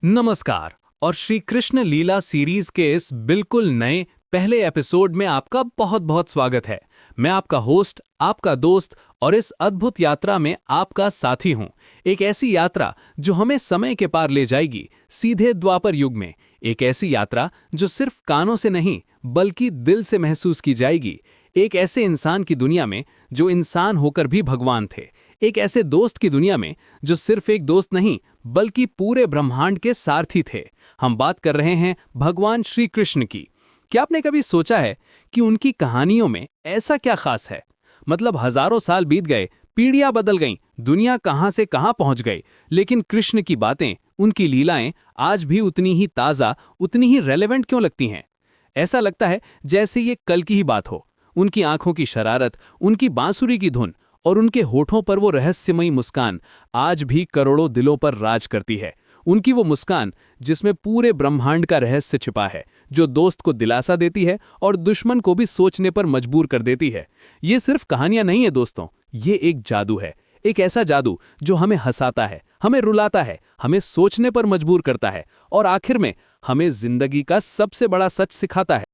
नमस्कार। और श्री कृष्ण लीला सीरीज के इस बिल्कुल नए पहले एपिसोड में आपका बहुत बहुत स्वागत है। मैं आपका होस्ट, आपका दोस्त और इस अद्भुत यात्रा में आपका साथी हूं। एक ऐसी यात्रा जो हमें समय के पार ले जाएगी, सीधे द्वापर युग में। एक ऐसी यात्रा जो सिर्फ कानों से नहीं बल्कि दिल से महसूस की जाएगी। एक ऐसे इंसान की दुनिया में जो इंसान होकर भी भगवान थे। एक ऐसे दोस्त की दुनिया में जो सिर्फ एक दोस्त नहीं बल्कि पूरे ब्रह्मांड के सारथी थे। हम बात कर रहे हैं भगवान श्री कृष्ण की। क्या आपने कभी सोचा है कि उनकी कहानियों में ऐसा क्या खास है? मतलब हजारों साल बीत गए, पीढ़ियां बदल गईं, दुनिया कहां से कहां पहुंच गई, लेकिन कृष्ण की बातें, उनकी लीलाएं आज भी उतनी ही ताजा, उतनी ही रेलेवेंट क्यों लगती हैं? ऐसा लगता है जैसे ये कल की ही बात हो। उनकी आंखों की शरारत, उनकी बांसुरी की धुन और उनके होठों पर वो रहस्यमयी मुस्कान आज भी करोड़ों दिलों पर राज करती है। उनकी वो मुस्कान जिसमें पूरे ब्रह्मांड का रहस्य छिपा है, जो दोस्त को दिलासा देती है और दुश्मन को भी सोचने पर मजबूर कर देती है। ये सिर्फ कहानियां नहीं है दोस्तों, ये एक जादू है। एक ऐसा जादू जो हमें हंसाता है, हमें रुलाता है, हमें सोचने पर मजबूर करता है और आखिर में हमें जिंदगी का सबसे बड़ा सच सिखाता है।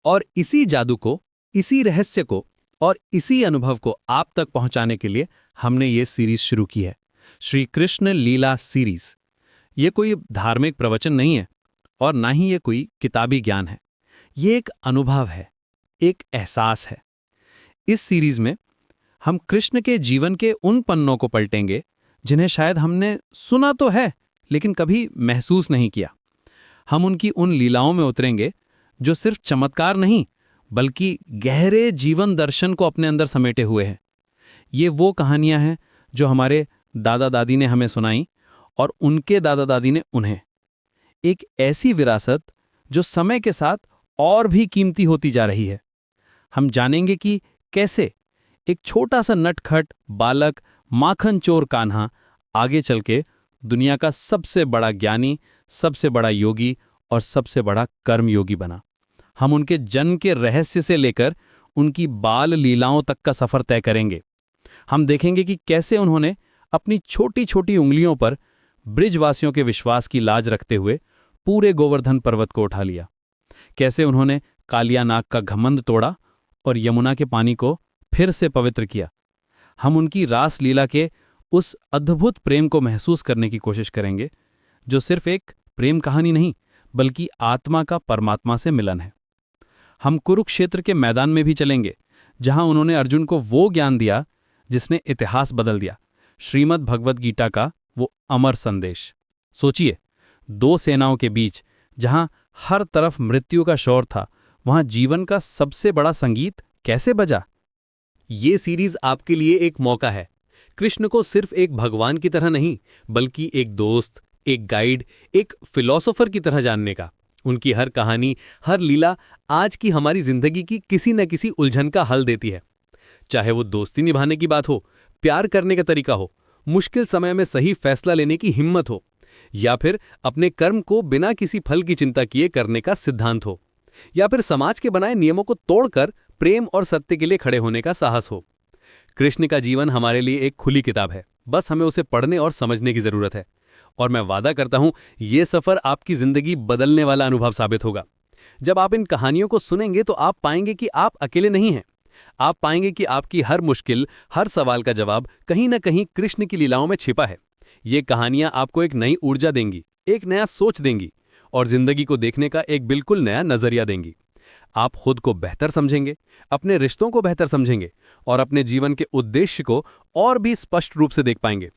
और इसी जादू को, इसी रहस्य को और इसी अनुभव को आप तक पहुंचाने के लिए हमने ये सीरीज शुरू की है, श्री कृष्ण लीला सीरीज। ये कोई धार्मिक प्रवचन नहीं है और ना ही ये कोई किताबी ज्ञान है। ये एक अनुभव है, एक एहसास है। इस सीरीज में हम कृष्ण के जीवन के उन पन्नों को पलटेंगे जिन्हें शायद हमने सुना तो है लेकिन कभी महसूस नहीं किया। हम उनकी उन लीलाओं में उतरेंगे जो सिर्फ चमत्कार नहीं बल्कि गहरे जीवन दर्शन को अपने अंदर समेटे हुए हैं। ये वो कहानियां हैं जो हमारे दादा दादी ने हमें सुनाई और उनके दादा दादी ने उन्हें। एक ऐसी विरासत जो समय के साथ और भी कीमती होती जा रही है। हम जानेंगे कि कैसे एक छोटा सा नटखट बालक माखन चोर कान्हा आगे चल के दुनिया का सबसे बड़ा ज्ञानी, सबसे बड़ा योगी और सबसे बड़ा कर्मयोगी बना। हम उनके जन्म के रहस्य से लेकर उनकी बाल लीलाओं तक का सफर तय करेंगे। हम देखेंगे कि कैसे उन्होंने अपनी छोटी छोटी उंगलियों पर ब्रिजवासियों के विश्वास की लाज रखते हुए पूरे गोवर्धन पर्वत को उठा लिया। कैसे उन्होंने कालिया नाग का घमंड तोड़ा और यमुना के पानी को फिर से पवित्र किया। हम उनकी रास लीला के उस अद्भुत प्रेम को महसूस करने की कोशिश करेंगे जो सिर्फ एक प्रेम कहानी नहीं बल्कि आत्मा का परमात्मा से मिलन है। हम कुरुक्षेत्र के मैदान में भी चलेंगे जहां उन्होंने अर्जुन को वो ज्ञान दिया जिसने इतिहास बदल दिया, श्रीमद् भगवद गीता का वो अमर संदेश। सोचिए, दो सेनाओं के बीच जहां हर तरफ मृत्यु का शोर था, वहां जीवन का सबसे बड़ा संगीत कैसे बजा। ये सीरीज आपके लिए एक मौका है कृष्ण को सिर्फ एक भगवान की तरह नहीं बल्कि एक दोस्त, एक गाइड, एक फिलॉसोफर की तरह जानने का। उनकी हर कहानी, हर लीला आज की हमारी जिंदगी की किसी न किसी उलझन का हल देती है। चाहे वो दोस्ती निभाने की बात हो, प्यार करने का तरीका हो, मुश्किल समय में सही फैसला लेने की हिम्मत हो, या फिर अपने कर्म को बिना किसी फल की चिंता किए करने का सिद्धांत हो, या फिर समाज के बनाए नियमों को तोड़कर प्रेम और सत्य के लिए खड़े होने का साहस हो। कृष्ण का जीवन हमारे लिए एक खुली किताब है, बस हमें उसे पढ़ने और समझने की जरूरत है। और मैं वादा करता हूं, यह सफर आपकी जिंदगी बदलने वाला अनुभव साबित होगा। जब आप इन कहानियों को सुनेंगे तो आप पाएंगे कि आप अकेले नहीं हैं। आप पाएंगे कि आपकी हर मुश्किल, हर सवाल का जवाब कहीं न कहीं कृष्ण की लीलाओं में छिपा है। ये कहानियां आपको एक नई ऊर्जा देंगी, एक नया सोच देंगी और जिंदगी को देखने का एक बिल्कुल नया नजरिया देंगी। आप खुद को बेहतर समझेंगे, अपने रिश्तों को बेहतर समझेंगे और अपने जीवन के उद्देश्य को और भी स्पष्ट रूप से देख पाएंगे।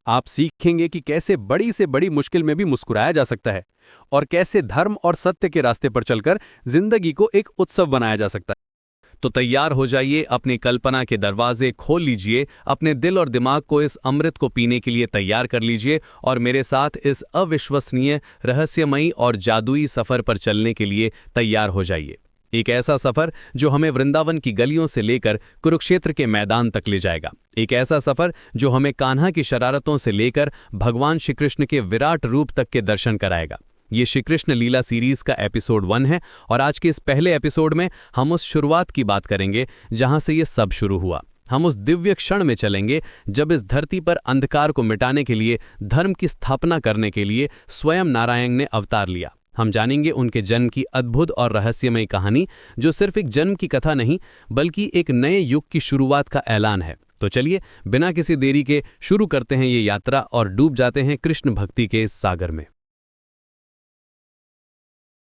आप सीखेंगे कि कैसे बड़ी से बड़ी मुश्किल में भी मुस्कुराया जा सकता है और कैसे धर्म और सत्य के रास्ते पर चलकर जिंदगी को एक उत्सव बनाया जा सकता है। तो तैयार हो जाइए, अपनी कल्पना के दरवाजे खोल लीजिए, अपने दिल और दिमाग को इस अमृत को पीने के लिए तैयार कर लीजिए और मेरे साथ इस अविश्वसनीय, रहस्यमयी और जादुई सफर पर चलने के लिए तैयार हो जाइए। एक ऐसा सफर जो हमें वृंदावन की गलियों से लेकर कुरुक्षेत्र के मैदान तक ले जाएगा। एक ऐसा सफर जो हमें कान्हा की शरारतों से लेकर भगवान श्री कृष्ण के विराट रूप तक के दर्शन कराएगा। ये श्री कृष्ण लीला सीरीज का एपिसोड 1 है और आज के इस पहले एपिसोड में हम उस शुरुआत की बात करेंगे जहां से ये सब शुरू हुआ। हम उस दिव्य क्षण में चलेंगे जब इस धरती पर अंधकार को मिटाने के लिए, धर्म की स्थापना करने के लिए स्वयं नारायण ने अवतार लिया। हम जानेंगे उनके जन्म की अद्भुत और रहस्यमयी कहानी, जो सिर्फ एक जन्म की कथा नहीं बल्कि एक नए युग की शुरुआत का ऐलान है। तो चलिए बिना किसी देरी के शुरू करते हैं ये यात्रा और डूब जाते हैं कृष्ण भक्ति के इस सागर में।